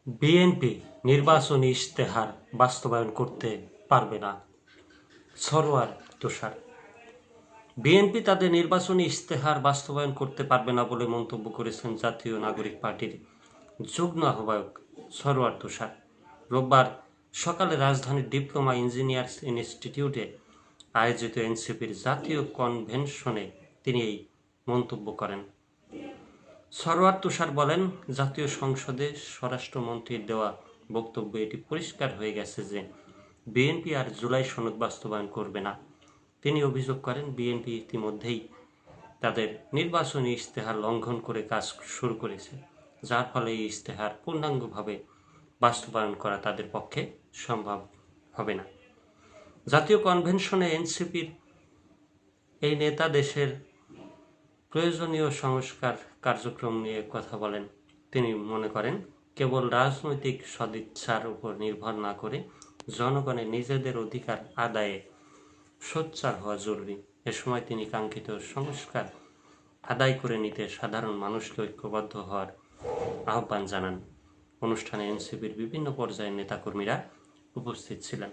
BNP নির্বাচনী ইশতেহার বাস্তবায়ন করতে পারবে না, সরোয়ার তুষার। বিএনপি তাদের নির্বাচনী ইশতেহার বাস্তবায়ন করতে পারবে না বলে মন্তব্য করেছেন জাতীয় নাগরিক পার্টির যুগ্ম আহ্বায়ক সরোয়ার তুষার। রোববার সকালে রাজধানীর ডিপ্লোমা ইঞ্জিনিয়ার্স ইনস্টিটিউটে আয়োজিত এনসিপির জাতীয় কনভেনশনে তিনি এই মন্তব্য করেন। সরোয়ার তুষার বলেন, জাতীয় সংসদে স্বরাষ্ট্রমন্ত্রীর দেওয়া বক্তব্যে এটি পরিষ্কার হয়ে গেছে যে বিএনপি আর জুলাই সনদ বাস্তবায়ন করবে না। তিনি অভিযোগ করেন, বিএনপি ইতিমধ্যেই তাদের নির্বাচনী ইশতেহার লঙ্ঘন করে কাজ শুরু করেছে, যার ফলে এই ইশতেহার পূর্ণাঙ্গভাবে বাস্তবায়ন করা তাদের পক্ষে সম্ভব হবে না। জাতীয় কনভেনশনে এনসিপির এই নেতা দেশের প্রয়োজনীয় সংস্কার কার্যক্রম নিয়ে কথা বলেন। তিনি মনে করেন, কেবল রাজনৈতিক সদিচ্ছার উপর নির্ভর না করে জনগণের নিজেদের অধিকার আদায়ে সোচ্চার হওয়া জরুরি। এ সময় তিনি কাঙ্ক্ষিত সংস্কার আদায় করে নিতে সাধারণ মানুষকে ঐক্যবদ্ধ হওয়ার আহ্বান জানান। অনুষ্ঠানে এনসিপির বিভিন্ন পর্যায়ের নেতাকর্মীরা উপস্থিত ছিলেন।